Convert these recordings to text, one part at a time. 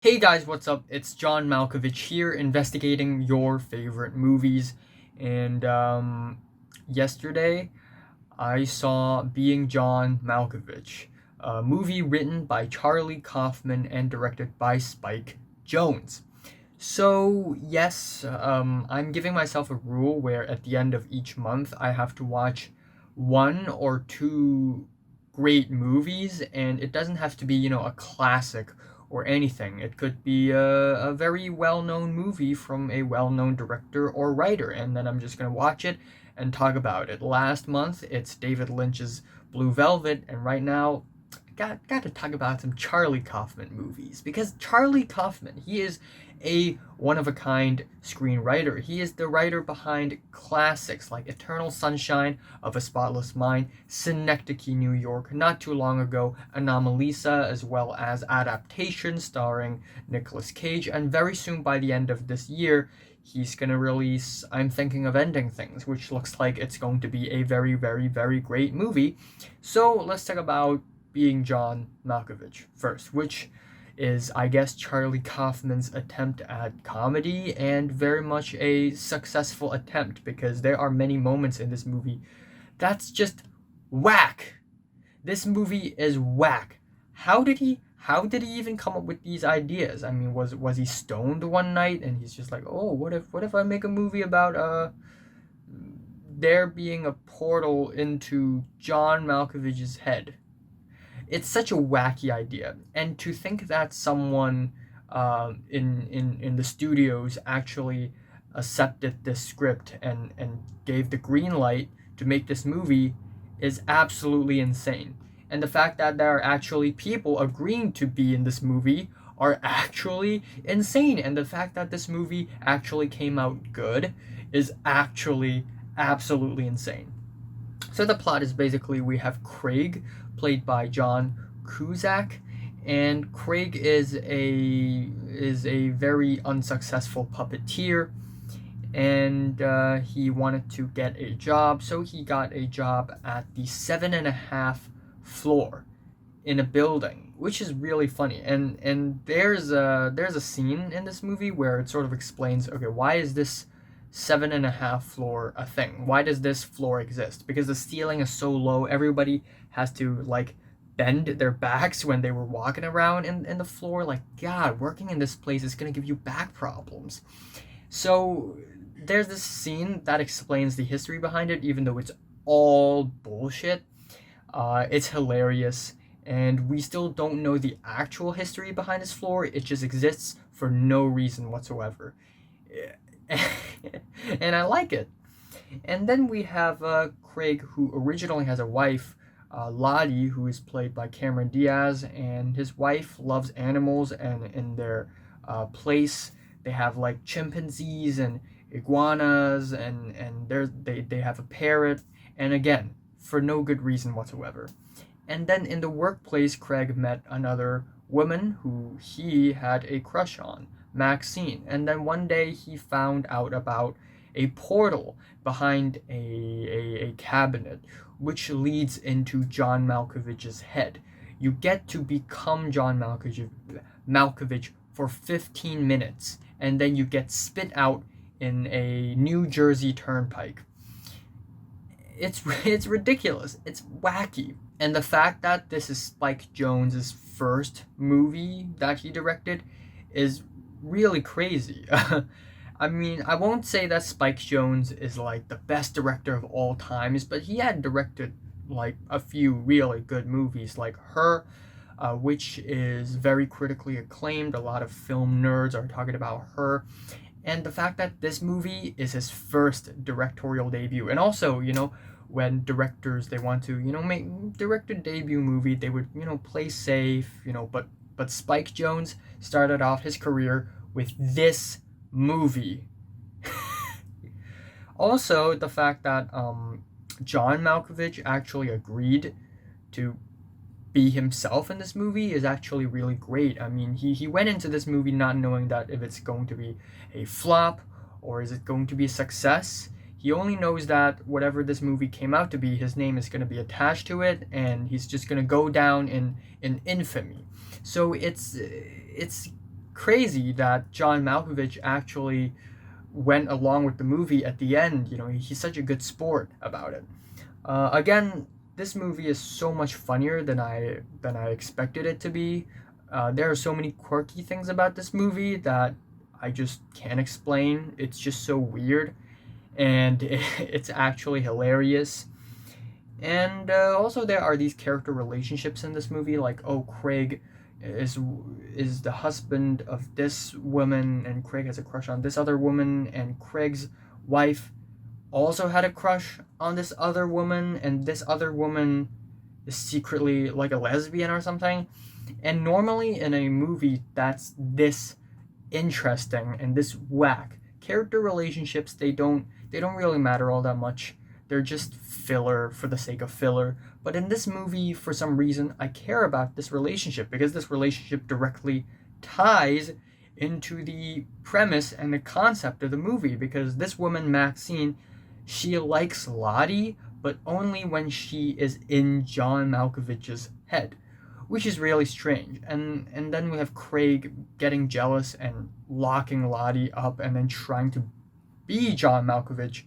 Hey guys, what's up? It's John Malkovich here, investigating your favorite movies. And yesterday I saw Being John Malkovich, a movie written by Charlie Kaufman and directed by Spike Jonze. So, yes, I'm giving myself a rule where at the end of each month I have to watch one or two great movies, and it doesn't have to be, a classic or anything. It could be a very well known movie from a well known director or writer, and then I'm just gonna watch it and talk about it. Last month, it's David Lynch's Blue Velvet, and right now, got to talk about some Charlie Kaufman movies because Charlie Kaufman, he is a one of a kind screenwriter. He is the writer behind classics like Eternal Sunshine of a Spotless Mind, Synecdoche, New York, not too long ago, Anomalisa, as well as adaptations starring Nicolas Cage, and very soon by the end of this year, he's gonna release I'm Thinking of Ending Things, which looks like it's going to be a very, very, very great movie. So let's talk about Being John Malkovich first, which is, I guess, Charlie Kaufman's attempt at comedy, and very much a successful attempt because there are many moments in this movie that's just whack. This movie is whack. How did he even come up with these ideas? I mean, was he stoned one night and he's just like, "Oh, what if I make a movie about there being a portal into John Malkovich's head?" It's such a wacky idea, and to think that someone in the studios actually accepted this script and gave the green light to make this movie is absolutely insane. And the fact that there are actually people agreeing to be in this movie are actually insane. And the fact that this movie actually came out good is actually absolutely insane. So the plot is basically we have Craig, played by John Cusack, and Craig is a very unsuccessful puppeteer, and he wanted to get a job, so he got a job at the 7.5 floor in a building, which is really funny. And there's a scene in this movie where it sort of explains, okay, why is this 7.5 floor a thing? Why does this floor exist? Because the ceiling is so low, everybody has to like bend their backs when they were walking around in the floor. Like, God, working in this place is gonna give you back problems. So there's this scene that explains the history behind it, even though it's all bullshit. It's hilarious, and we still don't know the actual history behind this floor. It just exists for no reason whatsoever. And I like it. And then we have Craig, who originally has a wife, Lottie, who is played by Cameron Diaz, and his wife loves animals, and in their place, they have like chimpanzees and iguanas, and they have a parrot, and again, for no good reason whatsoever. And then in the workplace, Craig met another woman who he had a crush on, Maxine. And then one day he found out about a portal behind a cabinet, which leads into John Malkovich's head. You get to become John Malkovich for 15 minutes, and then you get spit out in a New Jersey turnpike. It's ridiculous. It's wacky. And the fact that this is Spike Jonze's first movie that he directed is really crazy. I mean, I won't say that Spike Jonze is like the best director of all times, but he had directed like a few really good movies, like Her, which is very critically acclaimed. A lot of film nerds are talking about Her. And the fact that this movie is his first directorial debut, and also, when directors they want to, make direct a debut movie, they would, play safe, but Spike Jonze started off his career with this movie. Also, the fact that John Malkovich actually agreed to be himself in this movie is actually really great. I mean, he went into this movie not knowing that if it's going to be a flop or is it going to be a success. He only knows that whatever this movie came out to be, his name is going to be attached to it, and he's just going to go down in infamy. So it's crazy that John Malkovich actually went along with the movie at the end. You know, he's such a good sport about it. Again, this movie is so much funnier than I expected it to be. There are so many quirky things about this movie that I just can't explain. It's just so weird, and it's actually hilarious. And also, there are these character relationships in this movie, like, oh, Craig is is the husband of this woman, and Craig has a crush on this other woman, and Craig's wife also had a crush on this other woman, and this other woman is secretly like a lesbian or something. And normally in a movie that's this interesting and this whack, character relationships, they don't really matter all that much. They're just filler for the sake of filler. But in this movie, for some reason, I care about this relationship because this relationship directly ties into the premise and the concept of the movie. Because this woman, Maxine, she likes Lottie, but only when she is in John Malkovich's head, which is really strange. And then we have Craig getting jealous and locking Lottie up and then trying to be John Malkovich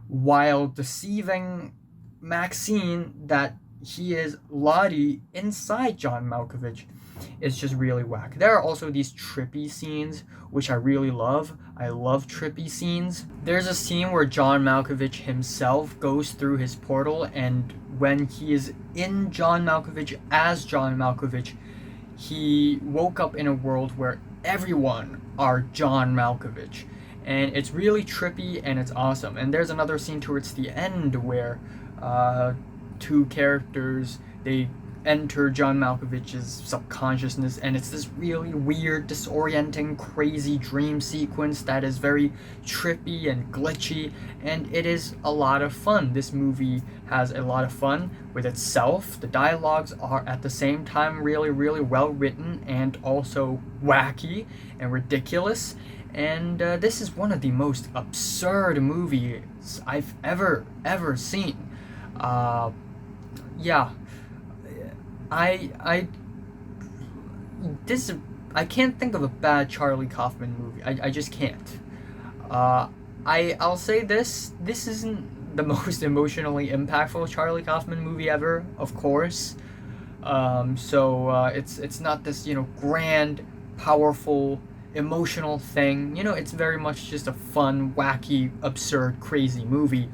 while deceiving Maxine that he is Lottie inside John Malkovich. It's just really whack. There are also these trippy scenes, which I really love. I love trippy scenes. There's a scene where John Malkovich himself goes through his portal, and when he is in John Malkovich as John Malkovich, he woke up in a world where everyone are John Malkovich. And it's really trippy and it's awesome. And there's another scene towards the end where two characters, they enter John Malkovich's subconsciousness, and it's this really weird, disorienting, crazy dream sequence that is very trippy and glitchy, and it is a lot of fun. This movie has a lot of fun with itself. The dialogues are at the same time really, really well written and also wacky and ridiculous. And this is one of the most absurd movies I've ever seen. Yeah, I this I can't think of a bad Charlie Kaufman movie. I just can't. I'll say this isn't the most emotionally impactful Charlie Kaufman movie ever, of course. It's not this, grand, powerful, emotional thing. It's very much just a fun, wacky, absurd, crazy movie.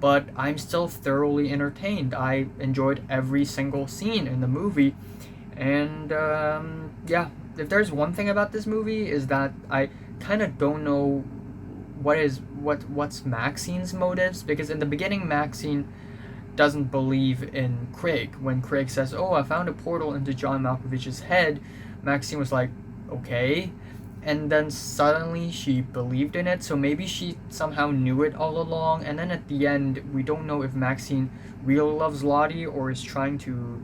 But I'm still thoroughly entertained. I enjoyed every single scene in the movie. And yeah, if there's one thing about this movie is that I kind of don't know what's Maxine's motives, because in the beginning Maxine doesn't believe in Craig. When Craig says, "Oh, I found a portal into John Malkovich's head," Maxine was like, "Okay." And then suddenly she believed in it, so maybe she somehow knew it all along. And then at the end, we don't know if Maxine really loves Lottie or is trying to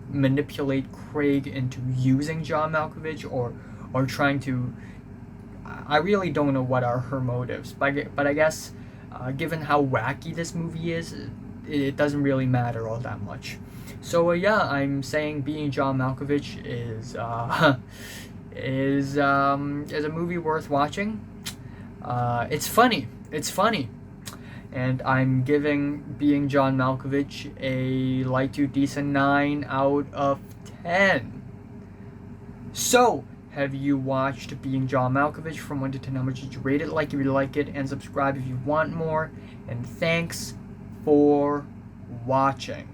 manipulate Craig into using John Malkovich, or trying to. I really don't know what are her motives, but I guess given how wacky this movie is, it doesn't really matter all that much. So yeah, I'm saying Being John Malkovich is is a movie worth watching. It's funny. And I'm giving Being John Malkovich a light to decent 9 out of 10. So, have you watched Being John Malkovich? From 1 to 10, how much did you rate it? Like if you like it, and subscribe if you want more. And thanks for watching.